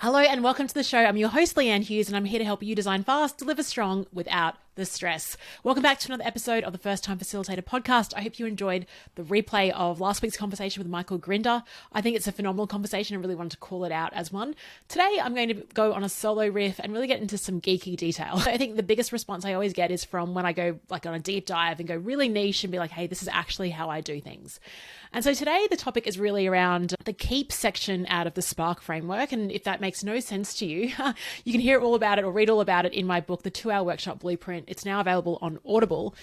Hello and welcome to the show. I'm your host, Leanne Hughes, and I'm here to help you design fast, deliver strong without the stress. Welcome back to another episode of the First Time Facilitator podcast. I hope you enjoyed the replay of last week's conversation with Michael Grinder. I think it's a phenomenal conversation. I really wanted to call it out as one. Today, I'm going to go on a solo riff and really get into some geeky detail. I think the biggest response I always get is from when I go like on a deep dive and go really niche and be like, hey, this is actually how I do things. And so today, the topic is really around the keep section out of the Spark framework. And if that makes no sense to you, you can hear all about it or read all about it in my book, The 2-Hour Workshop Blueprint. It's now available on Audible.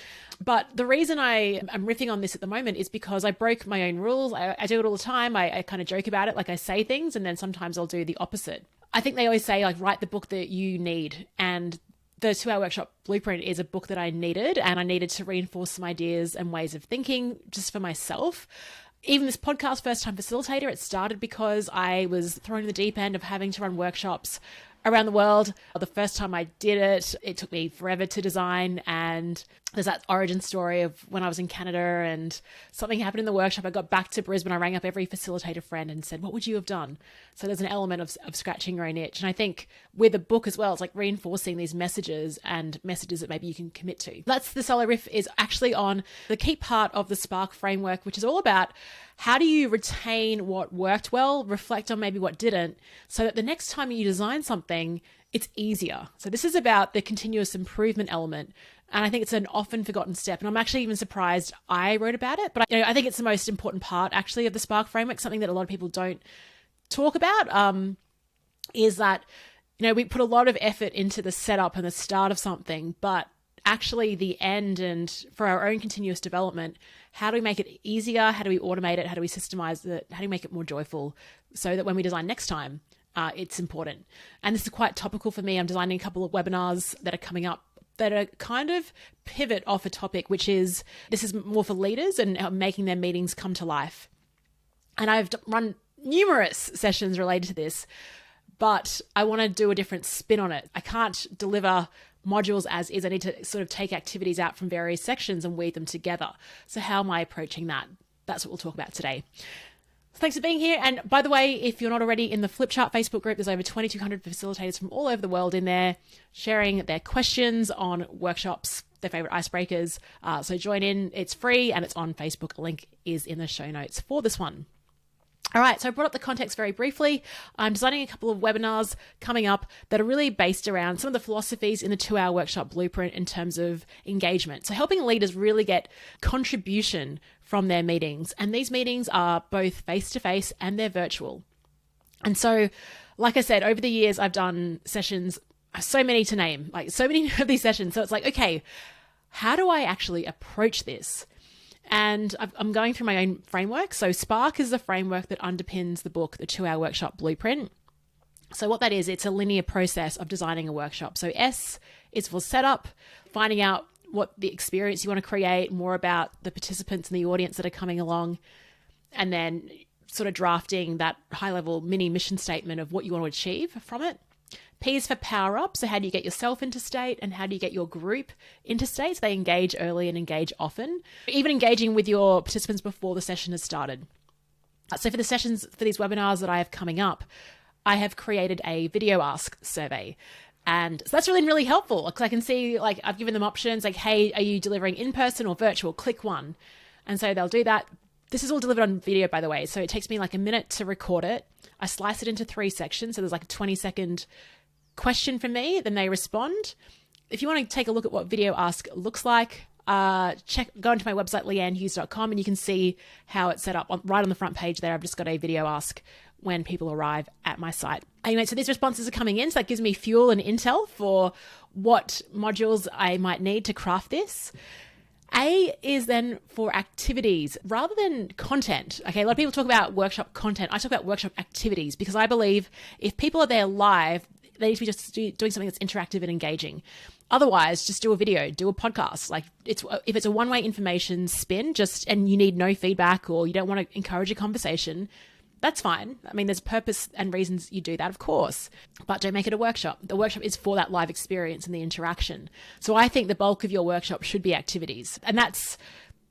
But the reason I'm riffing on this at the moment is because I broke my own rules. I do it all the time. I kind of joke about it. Like I say things and then sometimes I'll do the opposite. I think they always say like, write the book that you need. And the 2-Hour Workshop Blueprint is a book that I needed, and I needed to reinforce some ideas and ways of thinking just for myself. Even this podcast, First Time Facilitator, it started because I was thrown in the deep end of having to run workshops around the world. The first time I did it, it took me forever to design. And there's that origin story of when I was in Canada and something happened in the workshop. I got back to Brisbane. I rang up every facilitator friend and said, what would you have done? So there's an element of scratching your own itch. And I think with a book as well, it's like reinforcing these messages and messages that maybe you can commit to. That's the solo riff is actually on the key part of the Spark framework, which is all about how do you retain what worked well, reflect on maybe what didn't, so that the next time you design something, it's easier. So this is about the continuous improvement element. And I think it's an often forgotten step. And I'm actually even surprised I wrote about it. But I think it's the most important part actually of the Spark framework, something that a lot of people don't talk about, is that, we put a lot of effort into the setup and the start of something, but actually the end and for our own continuous development, how do we make it easier? How do we automate it? How do we systemize it? How do we make it more joyful so that when we design next time, it's important? And this is quite topical for me. I'm designing a couple of webinars that are coming up that are kind of pivot off a topic, which is, this is more for leaders and making their meetings come to life. And I've run numerous sessions related to this, but I want to do a different spin on it. I can't deliver modules as is. I need to sort of take activities out from various sections and weave them together. So how am I approaching that? That's what we'll talk about today. Thanks for being here. And by the way, if you're not already in the Flipchart Facebook group, there's over 2,200 facilitators from all over the world in there sharing their questions on workshops, their favorite icebreakers. So join in. It's free and it's on Facebook. A link is in the show notes for this one. All right, so I brought up the context very briefly. I'm designing a couple of webinars coming up that are really based around some of the philosophies in the 2-Hour Workshop Blueprint in terms of engagement. So helping leaders really get contribution from their meetings. And these meetings are both face-to-face and they're virtual. And so, like I said, over the years, I've done sessions, so many to name, like so many of these sessions. So it's like, okay, how do I actually approach this? And I'm going through my own framework. So Spark is the framework that underpins the book, The 2-Hour Workshop Blueprint. So what that is, it's a linear process of designing a workshop. So S is for setup, finding out what the experience you want to create, more about the participants and the audience that are coming along, and then sort of drafting that high-level mini mission statement of what you want to achieve from it. P is for power up. So how do you get yourself into state and how do you get your group into state? So they engage early and engage often, even engaging with your participants before the session has started. So for the sessions, for these webinars that I have coming up, I have created a video ask survey. And so that's really, really helpful because I can see, like, I've given them options like, hey, are you delivering in person or virtual? Click one. And so they'll do that. This is all delivered on video, by the way. So it takes me like a minute to record it. I slice it into 3 sections. So there's like a 20-second question from me, then they respond. If you want to take a look at what video ask looks like, go into my website, leannehughes.com, and you can see how it's set up right on the front page there. I've just got a video ask when people arrive at my site. Anyway, so these responses are coming in, so that gives me fuel and intel for what modules I might need to craft this. A is then for activities rather than content. Okay, a lot of people talk about workshop content. I talk about workshop activities because I believe if people are there live, they need to be just doing something that's interactive and engaging. Otherwise, just do a video, do a podcast. Like if it's a one-way information spin, and you need no feedback or you don't want to encourage a conversation, that's fine. I mean, there's purpose and reasons you do that, of course, but don't make it a workshop. The workshop is for that live experience and the interaction. So I think the bulk of your workshop should be activities, and that's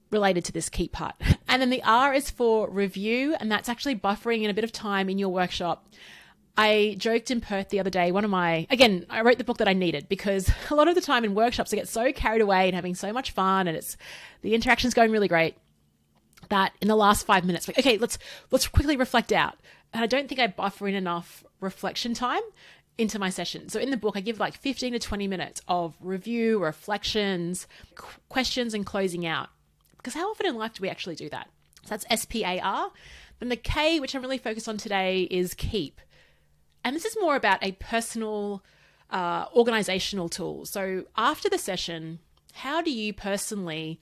related to this keep part. And then the R is for review, and that's actually buffering in a bit of time in your workshop I joked in Perth the other day, I wrote the book that I needed because a lot of the time in workshops I get so carried away and having so much fun and the interaction's going really great that in the last 5 minutes, like, okay, let's quickly reflect out. And I don't think I buffer in enough reflection time into my session. So in the book, I give like 15 to 20 minutes of review, reflections, questions, and closing out. Because how often in life do we actually do that? So that's SPAR. Then the K, which I'm really focused on today, is keep. And this is more about a personal organizational tool. So after the session, how do you personally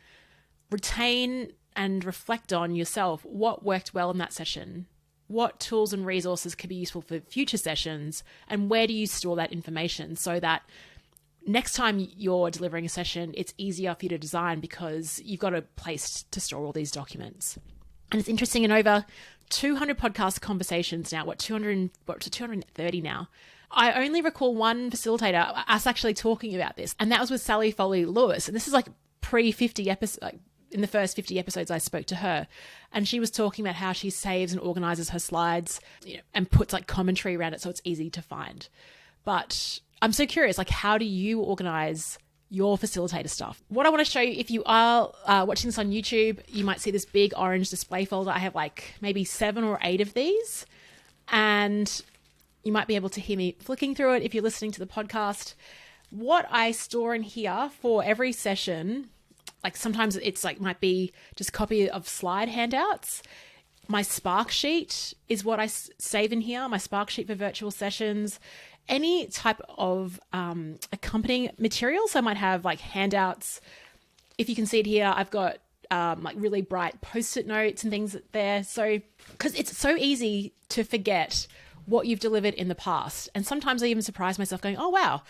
retain and reflect on yourself what worked well in that session? What tools and resources could be useful for future sessions? And where do you store that information so that next time you're delivering a session, it's easier for you to design because you've got a place to store all these documents. And it's interesting, in over 200 podcast conversations now, 230 now, I only recall one facilitator, us actually talking about this, and that was with Sally Foley Lewis. And this is like pre-50 episodes, like in the first 50 episodes I spoke to her, and she was talking about how she saves and organizes her slides, and puts like commentary around it so it's easy to find. But I'm so curious, like, how do you organize your facilitator stuff? What I want to show you, if you are watching this on YouTube, you might see this big orange display folder. I have like maybe 7 or 8 of these, and you might be able to hear me flicking through it if you're listening to the podcast. What I store in here for every session, like sometimes it's like might be just a copy of slide handouts. My Spark sheet is what I save in here, my Spark sheet for virtual sessions. Any type of accompanying material. So I might have like handouts. If you can see it here, I've got like really bright Post-it notes and things there. So, because it's so easy to forget what you've delivered in the past. And sometimes I even surprise myself going, oh, wow,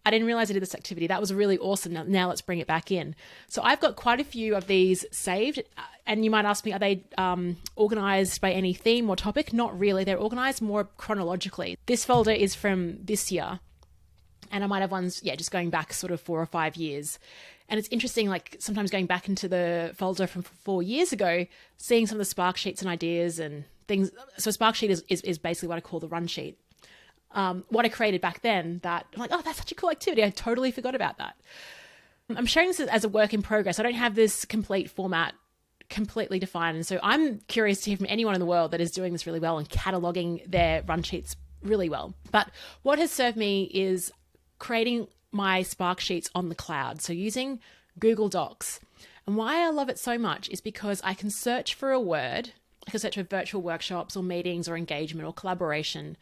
I didn't realize I did this activity. That was really awesome. Now let's bring it back in. So I've got quite a few of these saved. And you might ask me, are they organized by any theme or topic? Not really. They're organized more chronologically. This folder is from this year. And I might have ones, just going back sort of 4 or 5 years. And it's interesting, like sometimes going back into the folder from 4 years ago, seeing some of the Spark sheets and ideas and things. So Spark sheet is basically what I call the run sheet. What I created back then that I'm like, oh, that's such a cool activity. I totally forgot about that. I'm sharing this as a work in progress. I don't have this complete format completely defined. And so I'm curious to hear from anyone in the world that is doing this really well and cataloging their run sheets really well. But what has served me is creating my Spark sheets on the cloud. So using Google Docs. And why I love it so much is because I can search for a word. I can search for virtual workshops or meetings or engagement or collaboration.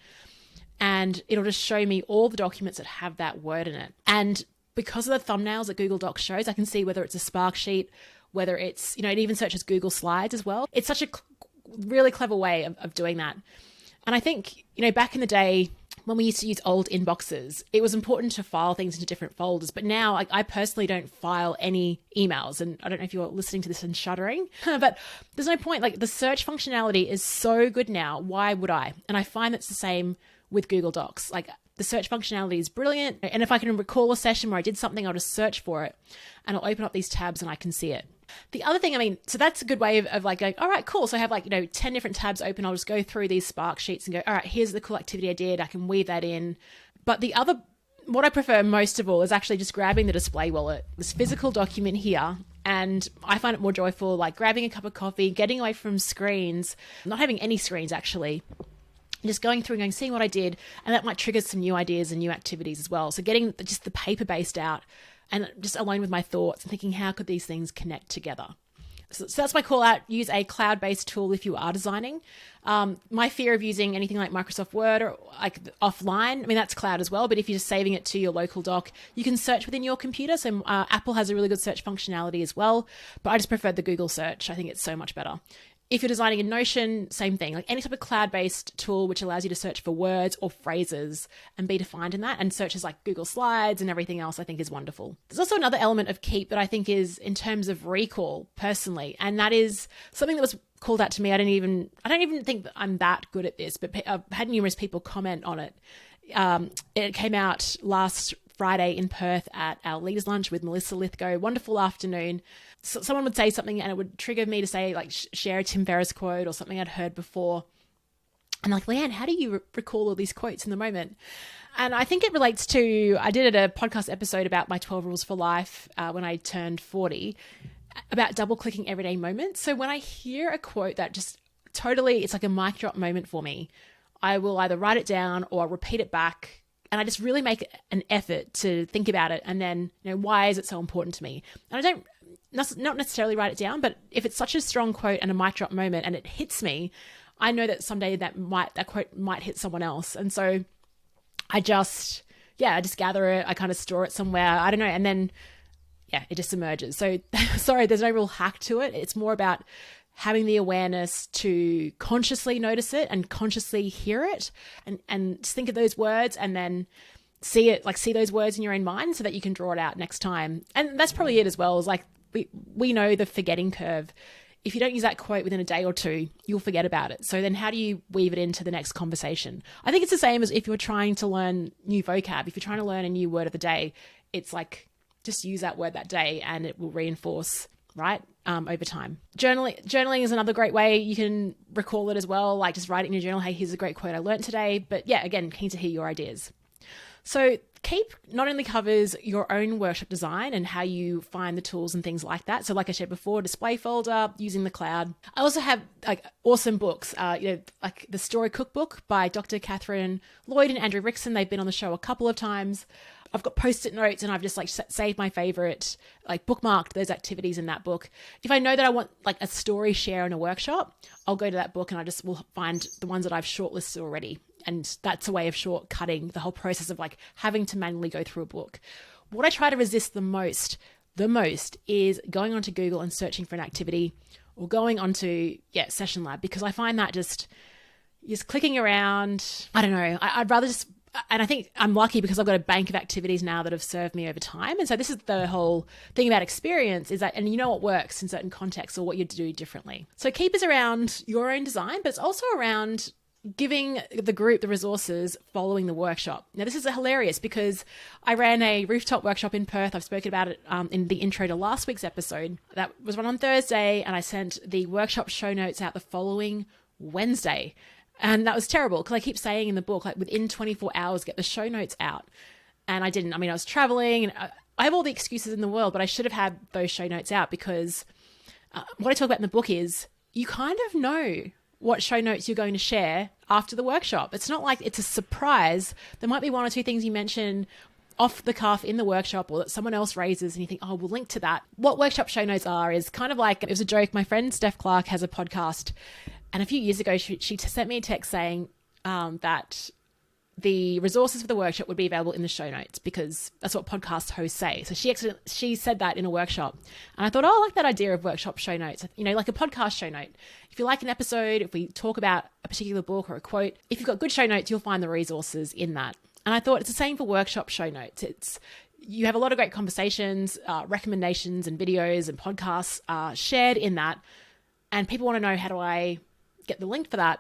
And it'll just show me all the documents that have that word in it. And because of the thumbnails that Google Docs shows, I can see whether it's a Spark sheet, whether it's, it even searches Google Slides as well. It's such a really clever way of doing that. And I think, back in the day when we used to use old inboxes, it was important to file things into different folders. But now I personally don't file any emails. And I don't know if you're listening to this and shuddering, but there's no point. Like the search functionality is so good now. Why would I? And I find it's the same with Google Docs. Like the search functionality is brilliant. And if I can recall a session where I did something, I'll just search for it and I'll open up these tabs and I can see it. The other thing, so that's a good way of like going, all right, cool. So I have 10 different tabs open. I'll just go through these Spark sheets and go, all right, here's the cool activity I did. I can weave that in. But what I prefer most of all is actually just grabbing the display wallet, this physical document here. And I find it more joyful, like grabbing a cup of coffee, getting away from screens, not having any screens actually. Just going through and seeing what I did. And that might trigger some new ideas and new activities as well. So getting just the paper-based out and just alone with my thoughts and thinking, how could these things connect together? So that's my call out. Use a cloud-based tool if you are designing. My fear of using anything like Microsoft Word or like offline, that's cloud as well. But if you're just saving it to your local doc, you can search within your computer. So Apple has a really good search functionality as well. But I just prefer the Google search. I think it's so much better. If you're designing in Notion, same thing, like any type of cloud-based tool which allows you to search for words or phrases and be defined in that, and searches like Google Slides and everything else I think is wonderful. There's also another element of Keep that I think is in terms of recall personally, and that is something that was called out to me. I don't even think that I'm that good at this, but I've had numerous people comment on it. It came out last Friday in Perth at our leaders lunch with Melissa Lithgow. Wonderful afternoon. So someone would say something and it would trigger me to say, like, share a Tim Ferriss quote or something I'd heard before. And like, Leanne, how do you recall all these quotes in the moment? And I think it relates to, I did a podcast episode about my 12 rules for life when I turned 40, about double clicking everyday moments. So when I hear a quote that just totally, it's like a mic drop moment for me, I will either write it down or repeat it back. And I just really make an effort to think about it. And then, why is it so important to me? And I don't not necessarily write it down, but if it's such a strong quote and a mic drop moment and it hits me, I know that someday that quote might hit someone else. And so I just gather it. I kind of store it somewhere. I don't know. And then, it just emerges. So sorry, there's no real hack to it. It's more about having the awareness to consciously notice it and consciously hear it and just think of those words and then see those words in your own mind so that you can draw it out next time. And that's probably it as well, is like we know the forgetting curve. If you don't use that quote within a day or two, you'll forget about it. So then how do you weave it into the next conversation? I think it's the same as if you're trying to learn new vocab. If you're trying to learn a new word of the day, it's like just use that word that day and it will reinforce, right? Over time. Journaling is another great way. You can recall it as well. Like just write it in your journal. Hey, here's a great quote I learned today. But yeah, again, keen to hear your ideas. So Keep not only covers your own workshop design and how you find the tools and things like that. So like I said before, display folder, using the cloud. I also have like awesome books, like the Story Cookbook by Dr. Catherine Lloyd and Andrew Rickson. They've been on the show a couple of times. I've got post-it notes and I've just like saved my favorite, like bookmarked those activities in that book. If I know that I want like a story share in a workshop, I'll go to that book and I just will find the ones that I've shortlisted already. And that's a way of shortcutting the whole process of like having to manually go through a book. What I try to resist the most is going onto Google and searching for an activity or going onto, Session Lab, because I find that just clicking around. I don't know. I'd rather just, and I think I'm lucky because I've got a bank of activities now that have served me over time. And so this is the whole thing about experience is that, and you know what works in certain contexts or what you do differently. So Keep is around your own design, but it's also around giving the group the resources following the workshop. Now, this is hilarious because I ran a rooftop workshop in Perth. I've spoken about it in the intro to last week's episode. That was run on Thursday, and I sent the workshop show notes out the following Wednesday. And that was terrible because I keep saying in the book, like within 24 hours, get the show notes out. And I didn't. I mean, I was traveling and I have all the excuses in the world, but I should have had those show notes out because what I talk about in the book is you kind of know what show notes you're going to share after the workshop. It's not like it's a surprise. There might be one or two things you mention off the cuff in the workshop or that someone else raises and you think, oh, we'll link to that. What workshop show notes are is kind of like, it was a joke. My friend Steph Clark has a podcast, and a few years ago, she sent me a text saying that the resources for the workshop would be available in the show notes because that's what podcast hosts say. So she said that in a workshop. And I thought, I like that idea of workshop show notes, like a podcast show note. If you like an episode, if we talk about a particular book or a quote, if you've got good show notes, you'll find the resources in that. And I thought it's the same for workshop show notes. You have a lot of great conversations, recommendations and videos and podcasts shared in that. And people want to know, how do I get the link for that?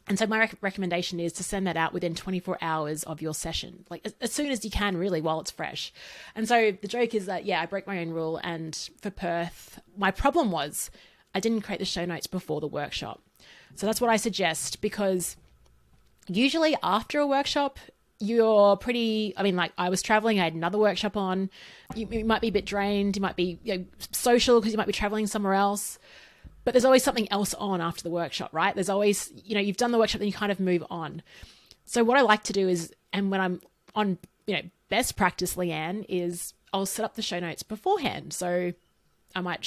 And so my recommendation is to send that out within 24 hours of your session, like as soon as you can, really, while it's fresh. And so the joke is that, I broke my own rule. And for Perth, my problem was I didn't create the show notes before the workshop. So that's what I suggest, because usually after a workshop, you're pretty, I was traveling, I had another workshop on, you might be a bit drained, you might be social because you might be traveling somewhere else. But there's always something else on after the workshop, right? There's always, you've done the workshop, then you kind of move on. So what I like to do is, and when I'm on, best practice, Leanne, is I'll set up the show notes beforehand. So I might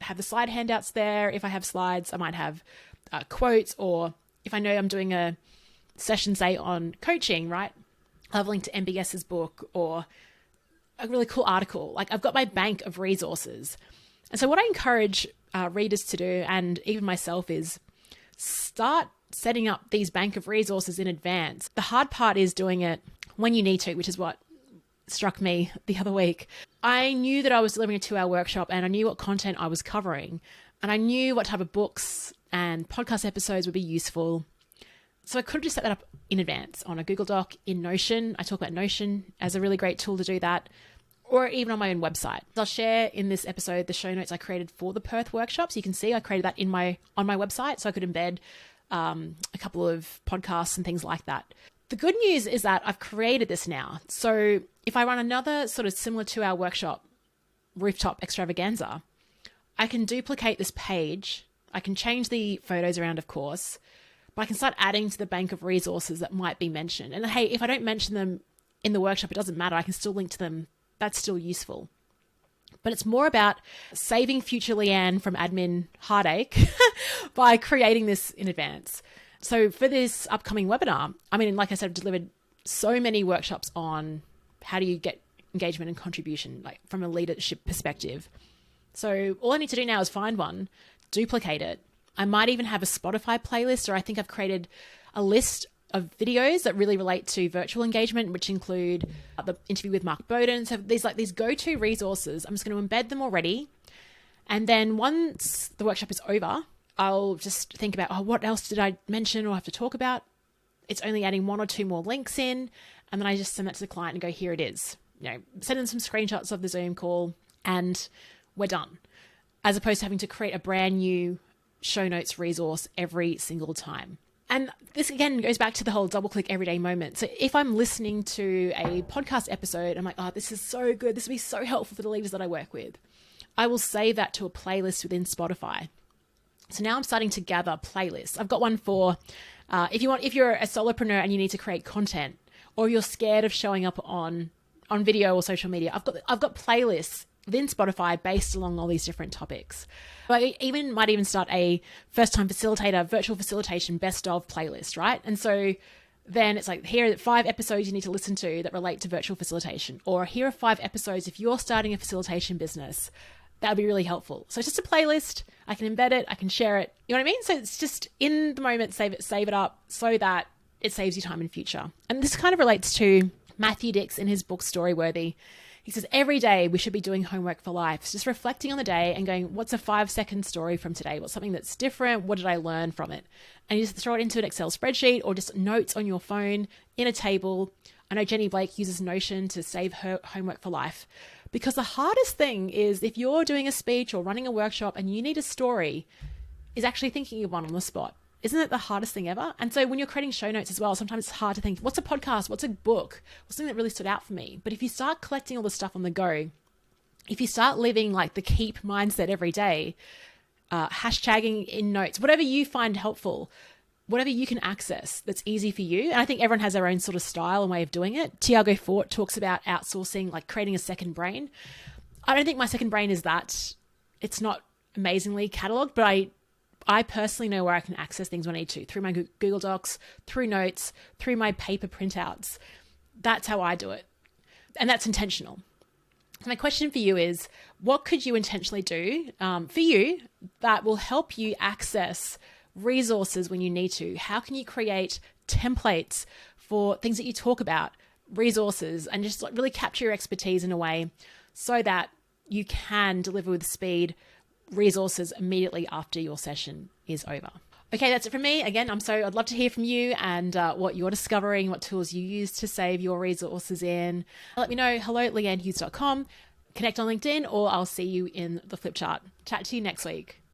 have the slide handouts there. If I have slides, I might have quotes, or if I know I'm doing a session, say, on coaching, right? I'll have a link to MBS's book or a really cool article. Like I've got my bank of resources. And so what I encourage readers to do, and even myself, is start setting up these bank of resources in advance. The hard part is doing it when you need to, which is what struck me the other week. I knew that I was delivering a 2-hour workshop and I knew what content I was covering, and I knew what type of books and podcast episodes would be useful. So I could have just set that up in advance on a Google Doc, in Notion. I talk about Notion as a really great tool to do that, or even on my own website. I'll share in this episode the show notes I created for the Perth workshops. You can see I created that on my website, so I could embed a couple of podcasts and things like that. The good news is that I've created this now. So if I run another sort of similar to our workshop rooftop extravaganza, I can duplicate this page. I can change the photos around, of course, but I can start adding to the bank of resources that might be mentioned. And hey, if I don't mention them in the workshop, it doesn't matter. I can still link to them. That's still useful. But it's more about saving future Leanne from admin heartache by creating this in advance. So for this upcoming webinar, I mean, like I said, I've delivered so many workshops on how do you get engagement and contribution, like from a leadership perspective. So all I need to do now is find one, duplicate it. I might even have a Spotify playlist, or I think I've created a list of videos that really relate to virtual engagement, which include the interview with Mark Bowden. So these go-to resources, I'm just going to embed them already. And then once the workshop is over, I'll just think about, what else did I mention or have to talk about? It's only adding 1 or 2 more links in. And then I just send that to the client and go, here it is. Send in some screenshots of the Zoom call and we're done. As opposed to having to create a brand new show notes resource every single time. And this again goes back to the whole double click everyday moment. So if I'm listening to a podcast episode, I'm like, this is so good. This will be so helpful for the leaders that I work with. I will save that to a playlist within Spotify. So now I'm starting to gather playlists. I've got one for if you're a solopreneur and you need to create content, or you're scared of showing up on video or social media. I've got playlists within Spotify based along all these different topics. I might even start a First Time Facilitator virtual facilitation best of playlist, right? And so then it's like, here are 5 episodes you need to listen to that relate to virtual facilitation, or here are 5 episodes if you're starting a facilitation business. That would be really helpful. So it's just a playlist. I can embed it. I can share it. You know what I mean? So it's just in the moment, save it up so that it saves you time in future. And this kind of relates to Matthew Dix in his book Storyworthy. He says, every day we should be doing homework for life. So just reflecting on the day and going, what's a 5-second story from today? What's something that's different? What did I learn from it? And you just throw it into an Excel spreadsheet or just notes on your phone in a table. I know Jenny Blake uses Notion to save her homework for life. Because the hardest thing is if you're doing a speech or running a workshop and you need a story, is actually thinking of one on the spot. Isn't it the hardest thing ever? And so when you're creating show notes as well, sometimes it's hard to think, what's a podcast? What's a book? What's something that really stood out for me? But if you start collecting all the stuff on the go, if you start living like the keep mindset every day, hashtagging in notes, whatever you find helpful, whatever you can access that's easy for you. And I think everyone has their own sort of style and way of doing it. Tiago Fort talks about outsourcing, like creating a second brain. I don't think my second brain is that. It's not amazingly cataloged, but I personally know where I can access things when I need to, through my Google Docs, through notes, through my paper printouts. That's how I do it. And that's intentional. My question for you is, what could you intentionally do for you that will help you access resources when you need to? How can you create templates for things that you talk about, resources, and just like really capture your expertise in a way so that you can deliver with speed resources immediately after your session is over. Okay, that's it from me. Again, I'd love to hear from you and what you're discovering, what tools you use to save your resources in. Let me know, hello@leannehughes.com, connect on LinkedIn, or I'll see you in the flip chart. Chat to you next week.